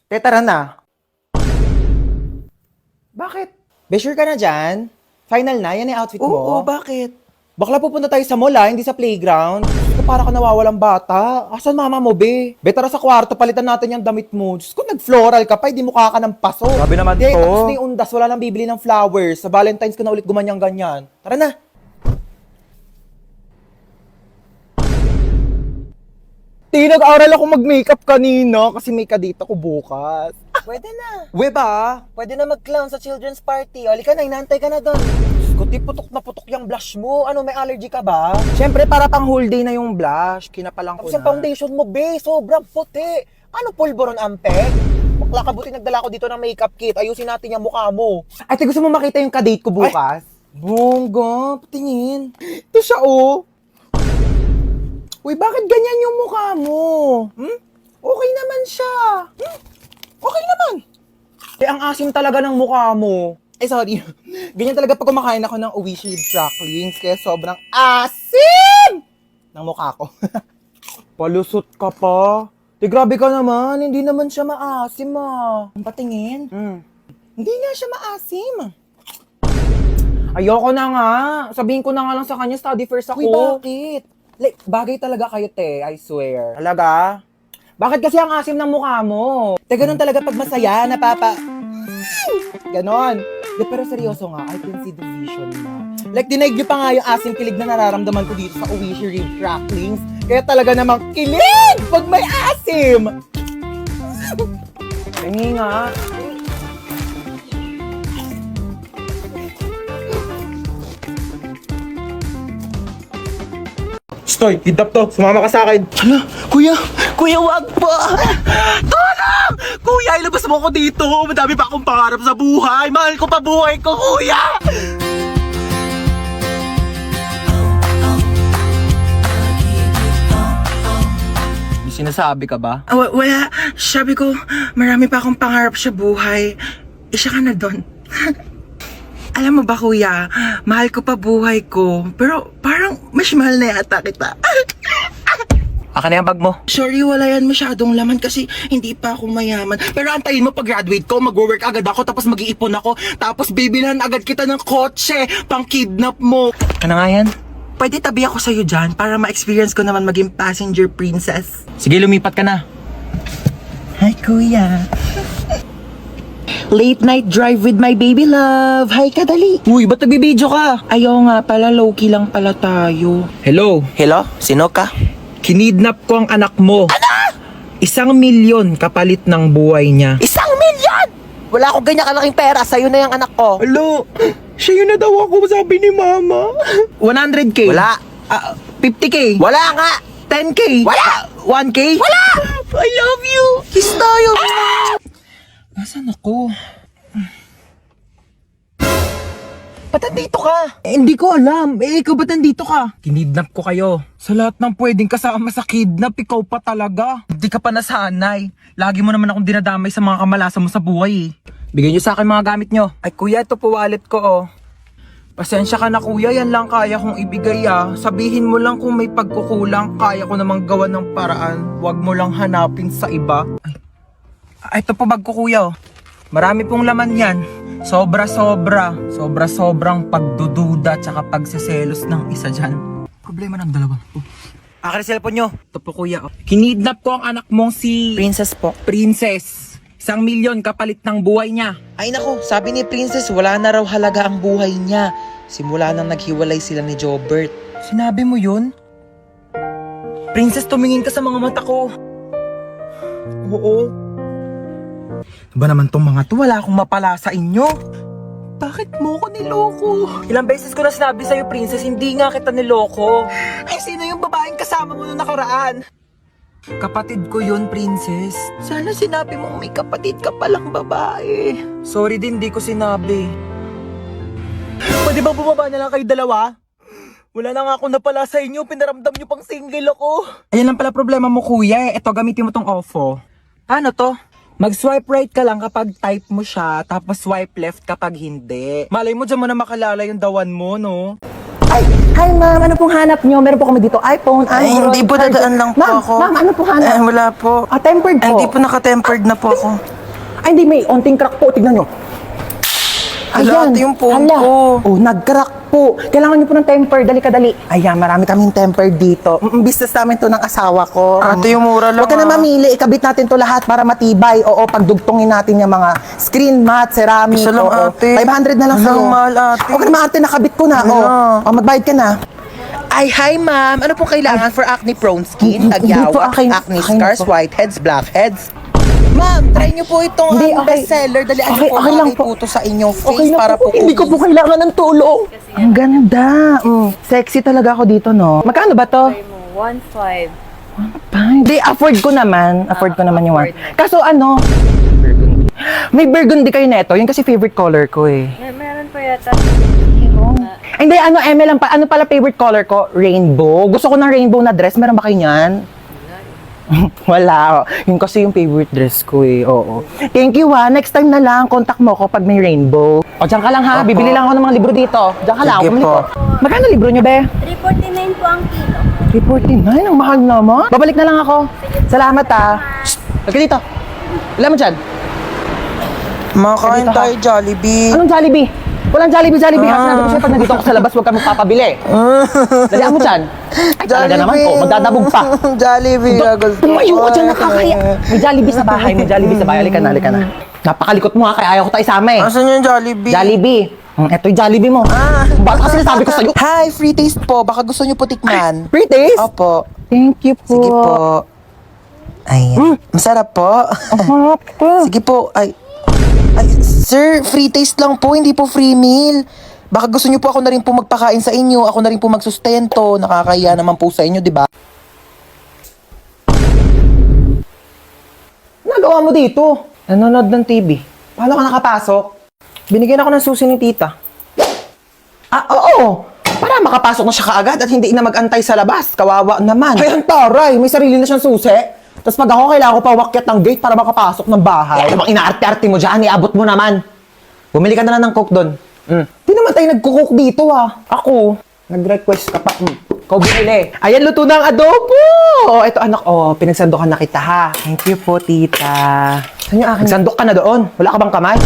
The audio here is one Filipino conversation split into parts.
Te, tara na. Bakit? Be, sure ka na dyan? Final na? Yan yung outfit mo? Oo, bakit? Bakla pupunta tayo sa mall hindi sa playground. Diyos ko, para ka nawawalang bata. Asan mama mo, be? Be, tara sa kwarto, palitan natin yung damit mo. Diyos ko, nag-floral ka pa, hindi mukha ka ng paso. Grabe naman Di, to. tapos na yung undas, wala nang bibili ng flowers. Sa Valentine's ko na ulit gumanyang-ganyan. Tara na. Di, nag-aral ako mag-makeup kanina kasi may kadate ako bukas. Pwede na. We ba? Pwede na mag-clown sa children's party. Halika na, inaantay ka na doon. Kundi putok na putok yung blush mo. Ano, may allergy ka ba? Siyempre, para pang whole day na yung blush. Kinapalang ko Tapos na. yung foundation mo, be, sobrang puti. Ano, pulboron ampe? Bakla ka, buti nagdala ko dito ng makeup kit. Ayusin natin yung mukha mo. Ate, gusto mo makita yung kadate ko bukas? Bongga, patingin. Ito siya, oh. Uy, bakit ganyan yung mukha mo? Okay naman siya. Okay naman. Eh, ang asim talaga ng mukha mo. Eh, sorry. Ganyan talaga pag kumakain ako ng Oishi cracklings, kaya sobrang asim ng mukha ko. Palusot ka pa. Di, grabe ka naman. Hindi naman siya maasim, ah. Ang patingin. Hindi nga siya maasim. Ayoko na nga. Sabihin ko na nga lang sa kanya, study first ako. Uy, bakit? Like, bagay talaga kayo, te. I swear. Talaga? Bakit kasi ang asim ng mukha mo? Te, ganun talaga pag masaya, Ganon. De, pero seryoso nga, I can see the vision mo. Like, dinaig niyo pa nga yung asim kilig na nararamdaman ko dito sa Oishi Rib Cracklings. Kaya talaga namang kilig pag may asim! Hingi nga. Stoy, kidnap to. Sumama ka sa akin. Hala, kuya, wag po! Tulong! Kuya, ilabas mo ako dito! Madami pa akong pangarap sa buhay! Mahal ko pa buhay ko, kuya! May sinasabi ka ba? Wala. Sabi ko, marami pa akong pangarap sa buhay. Isa ka na doon. Alam mo ba, kuya, mahal ko pa buhay ko. Pero parang mas mahal na yata kita. Akin na yung bag mo. Sorry, wala yan masyadong laman kasi hindi pa ako mayaman. Pero antayin mo pag-graduate ko, mag-work agad ako, tapos mag-iipon ako, tapos bibilhan agad kita ng kotse, pang-kidnap mo. Ano nga yan? Pwede tabi ako sa'yo dyan para ma-experience ko naman maging passenger princess. Sige, lumipat ka na. Hi, kuya. Late night drive with my baby love. Hi, kadali. Uy, ba't nagbibideo ka? Ayaw nga pala, low-key lang pala tayo. Hello? Hello? Sino ka? Kinidnap ko ang anak mo. Ano? 1,000,000 kapalit ng buhay niya. 1,000,000! Wala akong ganyan kalaking pera. Sa'yo na yung anak ko. Hello? Siya yun na daw ako, sabi ni mama. 100K? Wala. 50K? Wala nga. 10K? Wala. 1K? Wala! I love you! Kiss tayo. Nasaan ako? Ba't nandito ka? Hindi ko alam. Ikaw ba't nandito ka? Kinidnap ko kayo. Sa lahat ng pwedeng kasama sa kidnap, ikaw pa talaga. Hindi ka pa nasanay. Lagi mo naman akong dinadamay sa mga kamalasan mo sa buhay. Bigyan niyo sa akin mga gamit niyo. Ay kuya, ito po wallet ko oh. Pasensya ka na kuya, yan lang kaya kong ibigay ah. Sabihin mo lang kung may pagkukulang, kaya ko namang gawa ng paraan. Huwag mo lang hanapin sa iba. Ay, ito po bag ko kuya oh. Marami pong laman yan. Sobrang pagdududa tsaka pagseselos ng isa dyan. Problema ng dalawa. Akin ang cellphone nyo. Ito po kuya. Kinidnap ko ang anak mong si... Princess po. Princess. 1,000,000 kapalit ng buhay niya. Ay nako, sabi ni Princess wala na raw halaga ang buhay niya. Simula nang naghiwalay sila ni Jobert. Sinabi mo yun? Princess, tumingin ka sa mga mata ko. Oo. Ba naman tong mga to? Wala akong mapala sa inyo. Bakit mo ko niloko? Ilang beses ko na sinabi sa'yo, Princess, hindi nga kita niloko. Ay, sino yung babaeng kasama mo nung nakaraan? Kapatid ko yun, Princess. Sana sinabi mong may kapatid ka palang babae. Sorry din, di ko sinabi. Pwede ba bumaba na lang kayo dalawa? Wala na nga ako napala sa inyo, pinaramdam nyo pang single ako. Ayan lang pala problema mo, kuya. Ito, gamitin mo tong OFO. Ano to? Mag-swipe right ka lang kapag type mo siya, tapos swipe left kapag hindi. Malay mo dyan mo na makalala yung dawan mo, no? Ay, hi ma'am, ano pong hanap nyo? Meron po kami dito iPhone, Ay, Android, hindi po, charger. dadaan lang po Ma'am, ako. Ma'am, ano po hanap? Wala po. Tempered po. Ay, hindi po naka-tempered na po ako. Ay, hindi, may onting crack po. Tignan nyo. Hala, ate, yung phone hala. ko. Oh, nag-crack po. Kailangan nyo po ng temper. Dali ka, dali. Ayan, marami kaming temper dito. Business namin to ng asawa ko. Ate, yung mura lang, Huwag ka na ah. mamili. Ikabit natin to lahat para matibay. Oo, pagdugtungin natin yung mga screen mat, ceramic. Isa lang, oo. ate. 500 na lang Hala, sa'yo. mahal, ate. Huwag ka na maarte, nakabit ko na. Hala. Oh, magbayad ka na. Ay, hi ma'am. Ano pong kailangan for acne prone skin? Hindi po, Tagyawak, akin- acne akin scars, po. whiteheads, blackheads. Ma'am, try niyo po itong Hindi, ang okay. bestseller. Dalian niyo Okay, po okay lang makakay po. po to sa inyong face Okay na para po Hindi ko po kailangan ng tulong. Ang ganda. Sexy talaga ako dito, no? Magkano ba to? 1.5. Hindi, afford ko naman. Afford ko naman yung one. Kaso ano? Burgundy. May burgundy kayo neto. Yun kasi favorite color ko eh. Meron po yata. Ay, hindi, ano, Eme lang pa. Ano pala favorite color ko? Rainbow. Gusto ko ng rainbow na dress. Meron ba kayo niyan? Wala. Yun kasi yung favorite dress ko eh. Oo. Thank you ha. Next time na lang, contact mo ako pag may rainbow. O, dyan ka lang ha. Opo. Bibili lang ako ng mga libro dito. Dyan ka lang. Sige Bumili po. ko. Magkano libro nyo, be? 349 po ang kilo. 349? Ang mahal naman. Babalik na lang ako. Salamat ha. Shh! Halika dito. Wala mo dyan. Makain Dito, ha? tayo, Jollibee. Anong Jollibee? Walang Jollibee. Ha? Sinabi ko sa'yo, pag nandito ako sa labas, huwag ka magpapabili. Dalihan mo dyan. Ay, talaga naman po. Magdadabog pa. Jollibee. Tumayo ka dyan, nakakaya. May Jollibee sa bahay. May Jollibee sa bahay. Halika na, halika na. Napakalikot mo ha, kaya ayaw ko tayo isama eh. Asan yung Jollibee? Jollibee. Eto yung Jollibee mo. Bakit kasi nasabi ko sa'yo? Hi, free taste po. Baka gusto niyo po tikman. Free taste? Opo. Thank you po. Sige po. Ayan. Masarap po. Sarap po. Sige po. Ay, sir, free taste lang po, hindi po free meal. Baka gusto niyo po ako na rin po magpakain sa inyo, ako na rin po magsustento. Nakakahiya naman po sa inyo, di ba? Nagawa mo dito? Nanonood ng TV. Paano ka nakapasok? Binigyan ako ng susi ni tita. Ah, oo. Para makapasok na siya kaagad at hindi na mag-antay sa labas. Kawawa naman. Ay, ang taray! May sarili na siyang susi. Tapos pag ako, kailangan ko pa wakyat ng gate para makapasok ng bahay. Ano bang inaarte-arte mo dyan? Iabot mo naman. Bumili ka na lang ng coke doon. Di naman tayo nagkukuk dito ah. Ako, nag-request ka pa. Ikaw bumili. Ayan, luto na ang adobo! Ito anak, pinagsandokan na kita ha. Thank you po, tita. Saan yung akin? Nagsandok ka na doon. Wala ka bang kamay?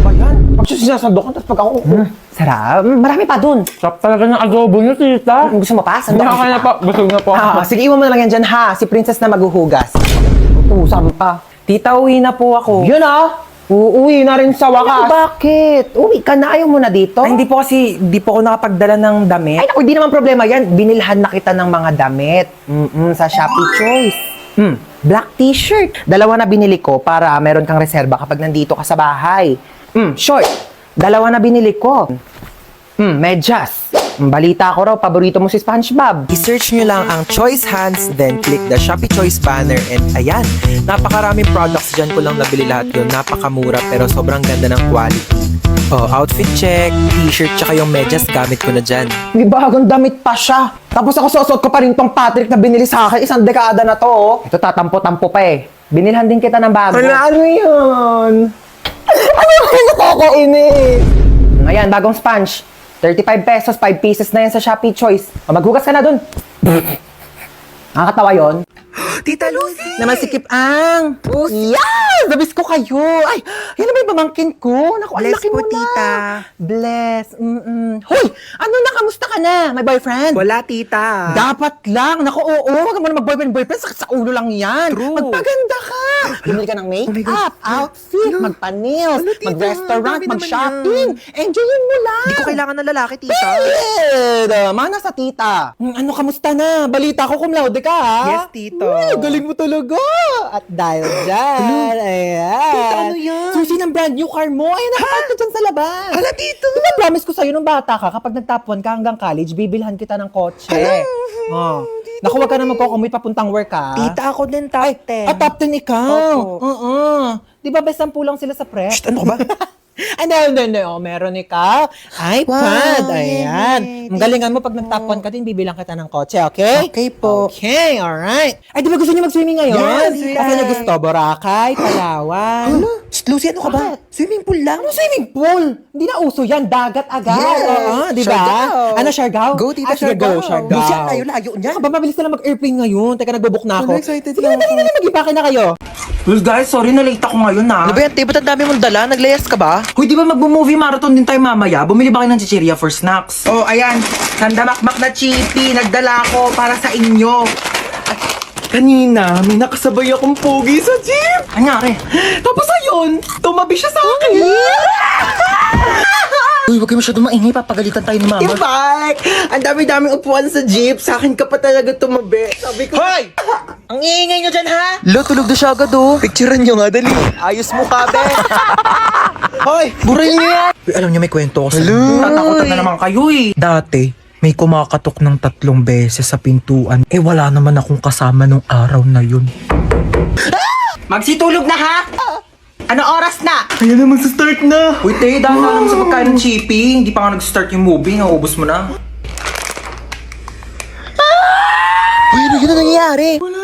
Ba yan? Pag siya sinasandokan, tapos pag ako, Sarap. Marami pa doon. sarap talaga ng adobo niyo, tita. Gusto mo pa? Sandok Hindi, okay na po. Busog na po. Sige, iwan mo na lang yan dyan ha. Si Princess na maghuhugas. Utusan pa. Tita, uwi na po ako. Yun ah! Uuwi na rin sa wakas. Bakit? Uwi ka na, ayaw mo na dito? Ay, hindi po ako nakapagdala ng damit. Ay, naku, di naman problema yan. Binilhan na kita ng mga damit. Sa Shopee Choice. Black t-shirt. 2 na binili ko para meron kang reserba kapag nandito ka sa bahay. Short. 2 na binili ko. Medyas. Balita ko raw, paborito mo si SpongeBob. I-search nyo lang ang Choice Hands, then click the Shopee Choice banner, and ayan, napakaraming products dyan ko lang nabili lahat yun. Napakamura pero sobrang ganda ng quality. Oh, outfit check, t-shirt, tsaka yung medyas gamit ko na dyan. May bagong damit pa siya. Tapos ako susuot ko pa rin tong Patrick na binili sa akin. 1 dekada na to. Ito tatampo-tampo pa eh. Binilhan din kita ng bago. Ano yun? Ano yung nakakainis? Ayan, bagong sponge. 35 pesos, 5 pieces na yan sa Shopee Choice. Maghugas ka na dun. Nakakatawa yun. Tita Lucy! Naman si Kip Ang. Yes! Nabis ko kayo. Ay, yan na ba yung pamangkin ko? Naku, ang Bless laki po, mo na. tita. Bless. Hoy! Ano na? Kamusta ka na? May boyfriend? Wala, tita. Dapat lang. Naku, oo. Huwag mo na mag-boyfriend. Sakit sa ulo lang yan. True. Magpaganda ka. Bumili ka ng makeup, outfit, magpa-nails, Ano, tita? mag-restaurant, Dami naman mag-shopping. Enjoyin mo lang. Hindi ko kailangan ng lalaki, tita. Mana sa tita. Ano, kamusta na? Balita ko cum laude ka, ha? Yes, tito. Uy, galing mo talaga. At dahil dyan, ayan. Tita, ano yan? Susi ng brand new car mo. Ayan, nakapark ka dyan sa labas. Hala, tito. Diba promise ko sa'yo nung bata ka, kapag nag-top 1 ka hanggang college, bibilhan kita ng kotse. Oh. Naku, wag ka na magkocommute papuntang work, ha? Tita, ako din top 10. Top 10 ikaw. Opo. Di ba best 10 lang sila sa prep? Ano ka ba? No. Meron ikaw. iPad. Wow, Ayan. yay. Ang galingan mo pag nag-top 1 ka din, bibilang kita ng kotse, okay? Okay po. Okay, alright. Ay, di ba gusto niyo mag-swimming ngayon? Yes, Kasi yes. niyo gusto, Boracay, Palawan. Lucy, ano ka ba? Swimming pool lang. Ano swimming pool? Hindi na uso yan, dagat agad. Yes, Oo, di ba? Siargao. Ano, Siargao? Go, tita, Sige, go, Siargao. Siargao. Lucy, ang layo-layo niyan. Ano ba, mabilis na lang mag-airplane ngayon. Teka, nagbo-book na ako. Ano, excited Sige, na dali ako. na mag-ibake na kayo. Well guys, sorry na late ako ngayon ha. Ano ba yan, te? Ba't ang dami mong dala? Naglayas ka ba? Hoy, di ba magbo-movie marathon din tayo mamaya? Bumili ba kayo ng chichirya for snacks? Oh, ayan. Sandamakmak na chippy. Nagdala ko para sa inyo. Kanina, may nakasabay akong pogi sa jeep. Anyari? Tapos ayun, tumabi siya sa akin. Uy, huwag kayo masyadong maingay. Papagalitan tayo ni mama. Bike! Ang dami-daming upuan sa jeep. Sa akin ka pa talaga tumabi. Sabi ko, Hoy! Ang iingay nyo dyan, ha? Lo, tulog na siya agad oh. Picturean nyo nga, dali. Ayos mo ka, be. Hoy, burayin niyo yan. Uy, alam niyo, may kwento ko sa inyo. Tatakotan na naman kayo eh. Dati, may kumakatok ng 3 beses sa pintuan. Eh, wala naman akong kasama nung araw na yun. Magsitulog na ha? Ano oras na? Ayan na, magsa-start na. Uy, te, dahil na naman sa pagkain ng chippy. Hindi pa nga nag-start yung movie. Naubos mo na. Uy, ano yun ang nangyayari? Wala